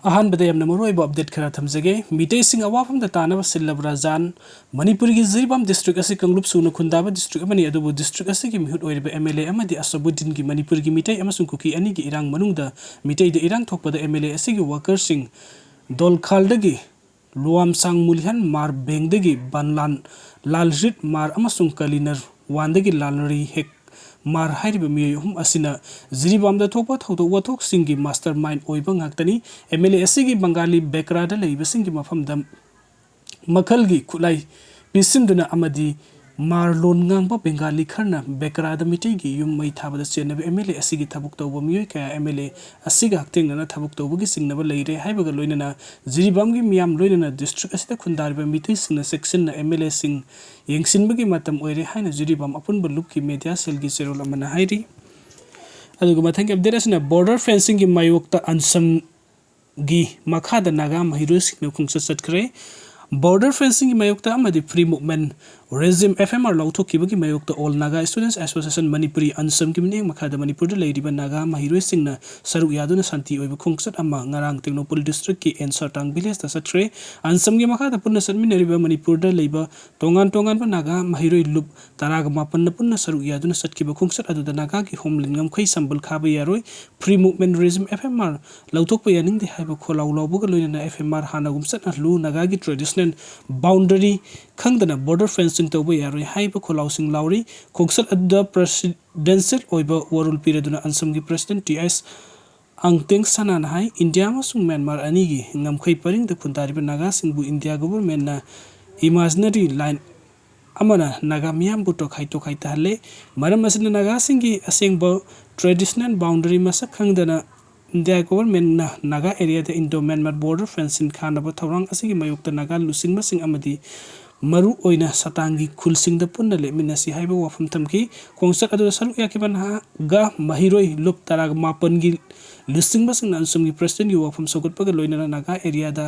अहान बदे यमना मरोइब अपडेट खरा थमजगे मिटे सिंग अवाफम द तानब सिल्लबरा जान मणिपुर की जिरिबाम डिस्ट्रिक्ट असि कंगलुप सुनु खुंदाबा डिस्ट्रिक्ट अमनि अदुबु डिस्ट्रिक्ट असि की मिहुत ओइरबा एमएलए अमदि असबुद्दीन की मणिपुर की मिटे अमसुं कुकी अनि की इरांग मनुंगदा मिटे द इरांग थोकपदा एमएलए असि की वर्कर सिंग दोलखालदगी लुआम सांग मुलिहन मार बेंगदगी बनलान लालरित मार अमसुं कलिनर वांदगी लालरी हेक मार हाइरिबा मियोहम असिना जिरिबामदा थोकपा थौदोक वथोक सिंगी मास्टर माइंड ओइबा ngakतनी एमएलए असि बंगाली बेकरादा लेइबा सिंगी मफमदा मखलगी खुलाई पिसिमदुना अमदी मार लोन ngang बेंगाली खरना बेकरादा मिटेगी युम मै थाबदा चेनबा एमएलए असि थबुक तौबा मियोय कया एमएलए असि हक्तेंगना थबुक तौबगी सिंगनबा लेइरे हाइबगा लोइनना जिरिबामगी मियाम लोइनना डिस्ट्रिक्ट असिदा खुंदारिबा मिटै सिंगना सेक्शन एमएलए सिंग येंगसिनबगी मतम ओइरे हाइना जिरिबाम अपुनबा लुपकी मीडिया सेलगी सेरोल अमना हाइरि अदुगा मथंग अपडेट असना बॉर्डर फेंसिंग की मायोक्ता अनसम गी मखादा नागा महिरुसिंग खुंगसा सटखरे बॉर्डर फेंसिंग की मायोक्ता अमदि फ्री मूवमेंट रेजिम एफएमआर लौथोकिबगी मायोक्ता all Naga students association Manipuri अनसम की मिनेंग मखादा मणिपुर लेरिबा नागा महिरुसिंगना सरुक यादुना शांति ओइबा खुंगसत अमा ngarang टेक्नोपोल डिस्ट्रिक्ट की एनसरटांग विलेज ता सटरे अनसम की मखादा पुन्ना सनमिनरिबा मणिपुर लेबा तोंगान तोंगान नागा महिरुइ लुप तराग मापन पुन्ना सरुक यादुना सटकिबा खुंगसत अदुदा नागा की होमलैंड ngमखै संबल खाबा यारोय free movement regime FMR लौथोकपा Yaning दे हाइबा खोलाउ लौबगा लोइना एफएमआर हाना गुमसत लु नागा की ट्रेडिशनल बाउंड्री खंगदना बॉर्डर फेंसिंग तौबा यारोय हाइबा खोलाउसिंग लाउरी खुंगसत अदुदा प्रेसिडेंशियल ओइबा वरुल पिरदुना अनसम की प्रेसिडेंट टीएस अंगतेंग सनान हाई इंडिया मसुंग म्यांमार अनिगी ngमखै परिंग द खुंतारिबा नागा सिंगबु इंडिया गवर्नमेंट ना इमेजिनरी लाइन अमना नागा मियाम बुटो खाइतो खाइता हले मरम असना नागा सिंगी असेंग ट्रेडिशनल बाउंड्री मसक खंगदना इंडिया गवर्नमेंट ना नागा एरिया द इंडो म्यांमार बॉर्डर फेंसिंग खानबा थौरांग असिगी मायोक्ता नागा लुसिंग मसिंग अमदी मरु ओइना सतांगी खुलसिंग द पुन्ना लेमिनसी हाइबा वाफम थमकी खोंसत अदु सरुक याकिबन गा महिरोय लुप तराग मापन गी लुसिंग मसिंग अनसम की प्रेसिडेंट यु वाफम सोगतपगा लोइना नागा एरिया दा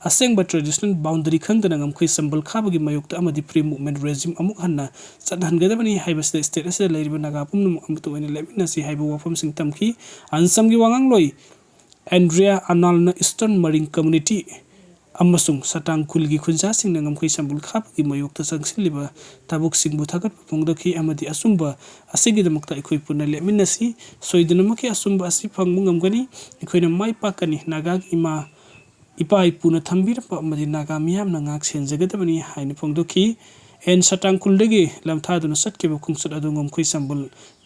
असेंबा ट्रेडिशनल बाउंड्री खंगदना ngमखै संबल खाबगी मायोक्ता अमदी फ्री मूवमेंट रेजिम अमुक हन्ना चदहनगदबनी हाइबा स्टेट असे लेरिबा नागा पुमनु अमतो ओइना लेमिनसी हाइबा वाफम सिंग थमकी अनसम की वांगांग लोइ एंड्रिया अनालना ईस्टर्न मरीन कम्युनिटी अमसुंग सतांग खुलगी खुंजा सिंग ngमखै संबल खाबगी मायोक्ता संगसिलिबा ताबुक सिंगबु थगत फोंगदखि अमदी असुंबा असिगी दमक्ता इखोइ पुना लेमिनसी सोइदनमखि असुंबा असि फंगबु ngमगनी इखोइना माइ पाकनी नागा इमा इपा इपुना थंबिरपा अमदी नागा मियामना ngak सेनजगदबनी हाइना फोंगदखि एन सतांग खुलदगी लमथादुना सटकेबा खुंगसत अदु ngमखै संबल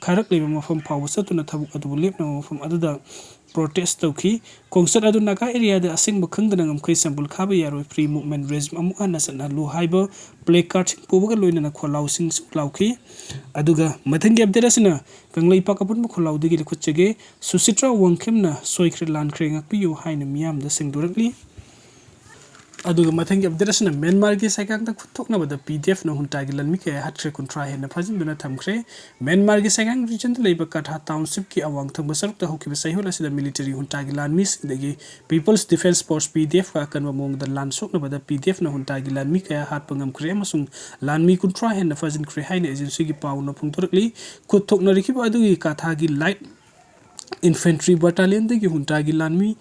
खारक लेबा मफम फाव सतुना थबुक अदु लेपना मफम अदुदा प्रोटेस्ट तौखी खोंसत अदु नागा एरिया द असिंग बखंगदना ngमखै संबल खाबा यारोय फ्री मूवमेंट रेजिम अमुक हन्ना सना लु हाइबा प्ले कार्ड पुबगा लोइना खोलाउसिंग सुलाउखी अदुगा मथंगी अपडेट असना कंगलै पाकपुन खोलाउदगी लिखुचगे सुचित्रा वंगखेमना सोइख्रे लानख्रे ngakपियो हाइना मियाम द सिंगदुरकली अदुगा मथंगी अपडेट असना म्यांमार की साइकांग द खुथोकनाबदा पीडीएफ न हुंटागी लनमी के हत्रे कुंट्रा हेना फजिनदुना थमख्रे म्यांमार की साइकांग रीजन द लेबा कथा टाउनशिप की अवांगथंग बसरुक द होकिबा सहिहोल असिदा मिलिटरी हुंटागी लानमी सिंदगी पीपल्स डिफेंस फोर्स पीडीएफ का कनवा मोंग द लानसोकनाबदा पीडीएफ न हुंटागी लानमी के हातपंगम ख्रे अमसुंग लानमी कुंट्रा हेना फजिन ख्रे हाइना एजेंसी की पाउन फुंगथोरकली खुथोकना रिखिबा अदुगी कथागी लाइट इन्फेंट्री बटालियन दगी हुंटागी लानमी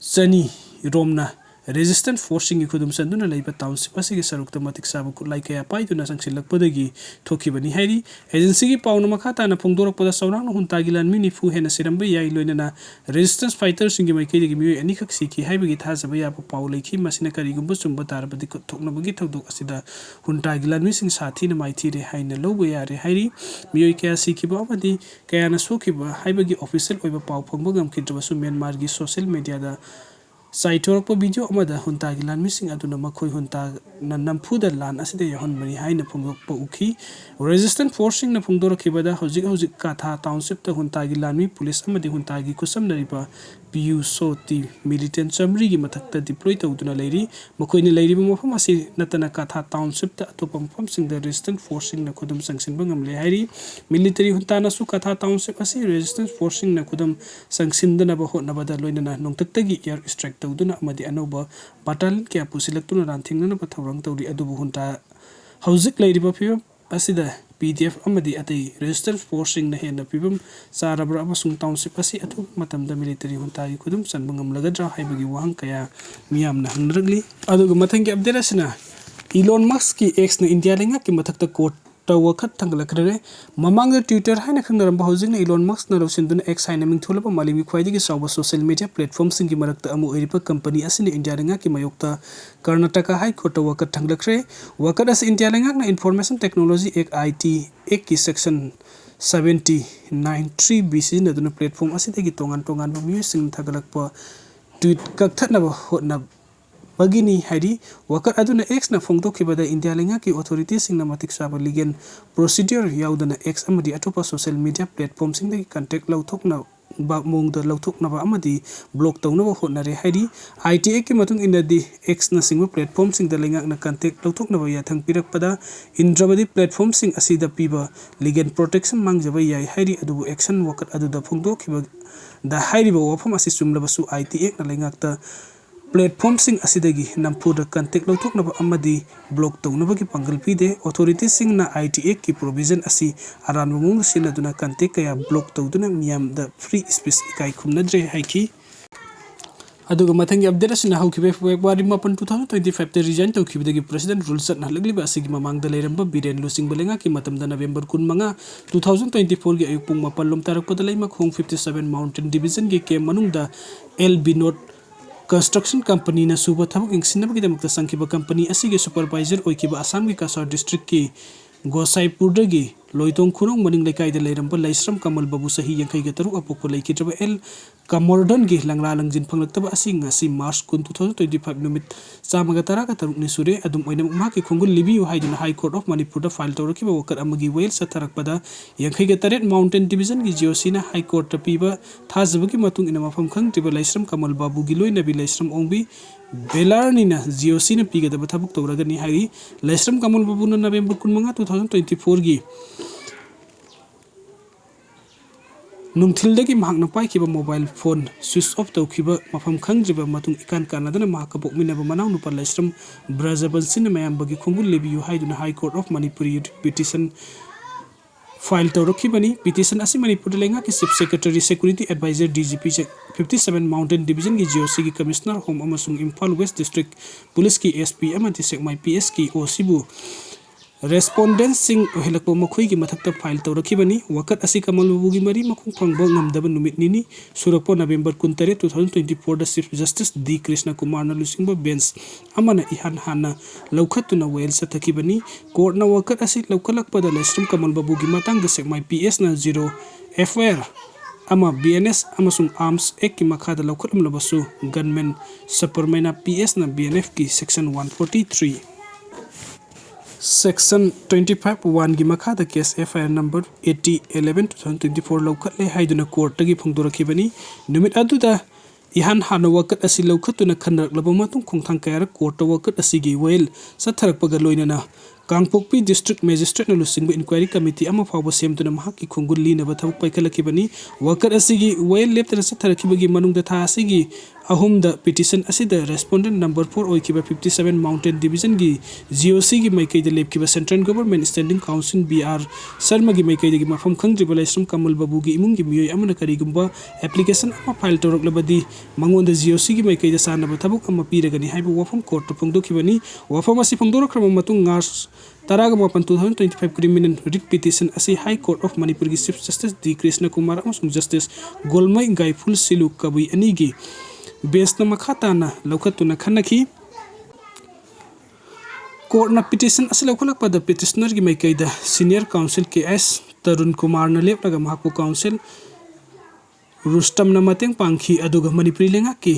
चनी रोमना रेजिस्टेंट फोर्सिंग की खुदम संदुना लेबा टाउनशिप असिगी सरुकता मतिक साबु खुलाई कया पाइदुना संगसिलकपदगी थोकिबनी हाइरी एजेंसी की पाउन मखाताना फोंगदोरकपदा सौरांग हुंतागी लानमी निफु हेना सिरंबा याइ लोइनना रेजिस्टेंस फाइटर सिंगी माइकेदगी मियो एनिखक सिकी हाइबगी थाजबा याबा पाउ लेखि मसिना करिगुंबा चुंबा तारबदी थोकनबगी थौदोक असिदा हुंतागी लानमी सिंग साथीना माइथिरे हाइना लौबा यारे हाइरी मियो कया सिकिबा अमदी कयाना सोकिबा हाइबगी ऑफिशियल ओइबा पाउ फोंगबा गमखिद्रबसु म्यांमार की सोशल मीडिया दा साइटोरप वीडियो अमदा हुंतागी लानमिसिंग अदुना मखोइ हुंता नमफुदा लान असिदे यहनबनी हाइना फोंगदोकपा उखी रेजिस्टेंट फोर्सिंग न फोंगदोरखिबदा हौजिक काथा टाउनशिप त हुंतागी लानमी पुलिस अमदी हुंतागी कुसमनरिबा पीयू सोती मिलिटेंट चमरी की मथक्ता डिप्लॉय तौदुना लेरी मखोइनि लेरिबा मफम असि नतना काथा टाउनशिप त अतोप मफमसिंग द रेजिस्टेंट फोर्सिंग न खुदम संगसिनबा ngamle हाइरी मिलिटरी हुंताना सु काथा टाउनशिप असि रेजिस्टेंट फोर्सिंग न खुदम संगसिनदनबा होटनबदा लोइनना नोंतक्तगी एयर स्ट्राइक तौदुना अमदी अनोबा बाटालियन क्या पुसिलक्तुना रानथिंगनबा थौरंग तौरी अदुबु हुंता हौजिक लेरिबा फिबम असिदा PDF amadi atai registered forcing na hena pibam sarabra amasung township asi atu matamda military huntagi kudum sanbangam lagadra haibagi wahang kaya miyam na hangragli aduga mathangi update asina Elon Musk ki X na India lenga ki mathakta court wakat tanglakrare mamang Twitter haina khangnaram bahojing na Elon Musk na rosindun X haina mingtholaba malimi khwaidigi sawba social media platform singi marakta amu eripa company asini India lenga ki mayokta Karnataka High Court wakat tanglakre wakat as India lenga na Information Technology Act IT Act ki section 79(3) BC na dun platform asidagi tongan bami sing thagalakpa tweet kakthatna hotna bagini hari wakat aduna X na phongto khibada India lenga ki authorities sing na matik saba legal procedure yaudana X amadi atopa social media platform sing da contact lauthokna ba mongda lauthokna ba amadi block tawna ba hotnare hari ITA ki matung inadi X na singwa platform sing da lenga na contact lauthokna ba yathang pirakpada indrabadi platform sing asida piba legal protection mangjaba yai hari adu action wakat adu da phongto khiba da hari ba wafam asi sumlaba su ITA na lenga ta platform sing asidagi nampuda contact lauthoknaba amadi block tawnabagi pangal pide authorities sing na ITA ki provision asi aranba mong sinaduna contact kaya block tawduna miyam da free speech ikai khumnadre haiki aduga mathangi update asina haukibe February 2025 te resign tawkhibadagi president rules na lagliba asigi mamangda leiramba Biren Lusing Balenga ki matamda November 15 2024 gi ayuk pung 4 lom tarakpada laima khong 57 Mountain Division gi kem manungda LB North Construction Company na suba thabuk ingsinabagi damakta sangkiba company asigi supervisor oikiba Assam gi Kasar district ki Gosaipur dagi loitong khurong maning lekai da leiramba Laisram Kamal Babu sahi yankai ga taru apokko laikitraba L Kamordon gi langla langjin phanglaktaba asi ngasi March 2025 numit chamaga tara ka taruk ni sure adum oina ma ki khongul libiu haiduna High Court of Manipur da file tawrakiba wakat amagi wail satharakpada yankai ga taret Mountain Division gi GOC na High Court ta piba thajabagi matung ina mafam khangtiba Laisram Kamal Babu gi loina bi Laisram ongbi Belarni na GOC na piga da bathabuk tawragani hari Laisram Kamal Babu na November 15 2024 gi Numthildagi mahakna paikiba mobile phone switch off tawkhiba mafam khangjiba matung ikan kanadana mahakapok minaba manaw nupa Laisram Brajabansin mayam bagi khongul lebiyu haiduna High Court of Manipur petition file tawrakhibani petition asi Manipur lenga ki Chief Secretary Security Advisor DGP 57 Mountain Division ki GOC ki Commissioner Home amasung Imphal West District Police ki SP amati SECMI PS ki OCBU Respondents sing helakpo makhoi gi mathakta file tawrakhibani wakat asi Kamal Babu gi mari makhung phangba ngamdaba numit nini surakpo November 13 2024 da Chief Justice D Krishna Kumar na lusingba bench amana ihan hana laukhatuna wail sathakibani court na wakat asi laukalakpada Laisram Kamal Babu gi matang da SECMI PS na 0 FR ama BNS amasung arms ek ki makha da laukhalam labasu gunmen supermena PS na BNF ki section 143 Section 25(1) gi makha da case FIR number 8011/2024 laukhatle haiduna court tagi phongdorakhibani numit aduda ihan hana wakat asi laukhatuna khanraklaba matung khongthang kayar court wakat asigi wail satharakpaga loinana Kangpokpi District Magistrate na lusingba inquiry committee ama fawba semtuna mahaki khongul linaba thabuk paikhalakibani wakat asigi wail leptana satharakibagi manungda tha asigi ahumda petition asida respondent number 4 oikiba 57 Mountain Division gi GOC gi maikaida lepkiba Central Government Standing Council BR Sharma gi maikaida gi mafam khangdriba Laisram Kamal Babu gi imung gi miyoi amana karigumba application ama file tawraklabadi mangonda GOC gi maikaida sanaba thabuk ama piragani haibu wafam court phongdokhibani wafam asi phongdorakrama matung ngas Taraga 2025 criminal writ petition asi High Court of Manipur gi Chief Justice D Krishna Kumar amasung Justice Golmai Gaiful Silu Kabui anigi based na makhata na laukhatuna khanaki court na petition asi laukalakpada petitioner gi maikaida senior counsel KS Tarun Kumar na leplaga mahakpo counsel Rustam na mateng pangkhi aduga Manipur lenga ki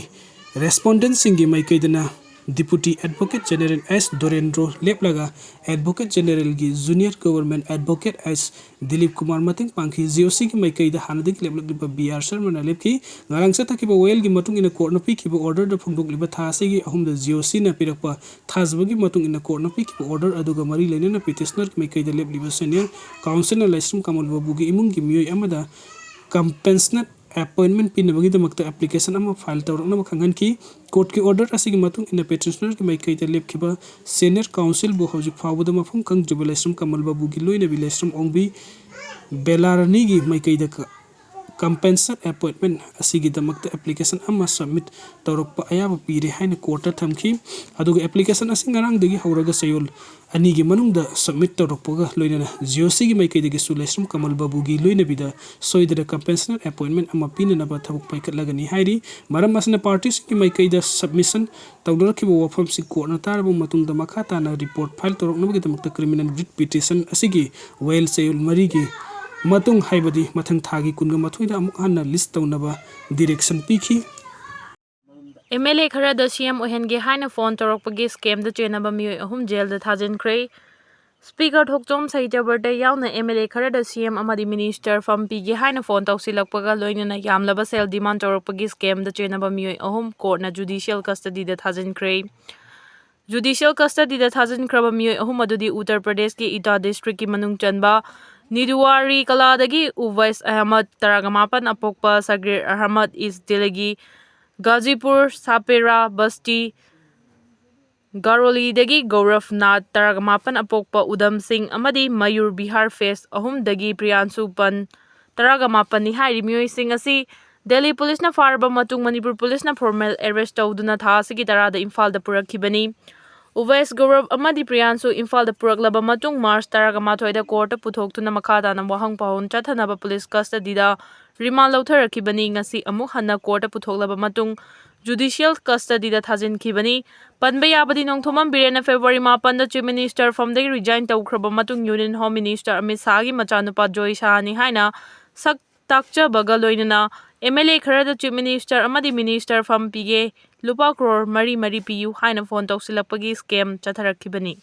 respondent singi maikaida na Deputy Advocate General S. Dorendro Leplaga, Advocate General gi Junior Government Advocate S. Dilip Kumar Mating Pangki GOC gi maikai da hanadik leplak liba BR Sharma na lepki ngarang sa takiba wail gi matung ina court na pi ki order da phongdok liba thase gi ahum da GOC na pirakpa thasba gi matung ina court na pi ki order aduga mari lene na petitioner gi maikai da lep liba senior counsel na Laisram Kamal Babu gi imung gi miyoi amada compensate appointment pinabagidamagta application ama file tawraknaba khanghanki court ki order asigi matung ina petitioner ki maikaida lepkhiba senior council bu hojik fawbada mafum kangjiba laisram kamal babu gi loina bi laisram ongbi belarani gi maikaida compensation appointment asigi damakta application amma submit tawrakpa ayaba pire haina court thamki aduga application asing ngarang degi hauraga sayol ani gi manungda submit tawrakpaga loina GOC gi maikaida gi sulaisram kamal babu gi loina bida soidra compensation appointment amma pinana ba thabuk paikatlagani hairi maram asna parties ki maikaida submission tawdarakhiba wafam si court na tarbu matungda makha na report file tawraknaba gi damakta criminal writ petition asigi well sayol mari gi matung haibadi mathang thagi kunga mathuida amuk hanna list tawnaba direction pikhi MLA khara da CM ohenge haina phone torokpagi scam da chenaba mioi ahum jail da thajinkre speaker thokjom saita birthday yauna MLA khara da CM amadi minister from pigi haina phone tawsilakpaga loinana yamlaba sel demand torokpagi scam da chenaba mioi ahum court na judicial custody da thajinkre judicial custody da thajinkraba mioi ahum adudi Uttar Pradesh ki Ita district ki manung chanba Nidwari Kaladagi Uwais Ahmad Taragamapan Apokpa Sagir Ahmad is Delegi Gazipur Sapera Basti Garoli Dagi Gaurav Nath Taragamapan Apokpa Udam Singh Amadi Mayur Bihar Face Ahum Dagi Priyansu Pan Taragamapan ni Hairi Mioi Singh asi Delhi Police na Farba Matung Manipur Police na formal arrest tawduna tha sigi tarada Imphal da purakhibani Uwais Gaurav amadi Priyansu Imphal da puraklaba matung March taragamathoi da court puthokthuna makhada na wahang pahon chathanaba police custody da remand lautharakhibani ngasi amuk hanna court puthoklaba matung judicial custody da thajinkibani panba yabadi nongthomam birena February 8 da chief minister from the resign tawkhraba matung Union Home Minister Amit Shah gi machanupa Joy Shahani haina sak takcha baga loinana MLA khara da chief minister amadi minister from pige lupa crore mari piyu haina phone tawsilapagi scam chatharakhibani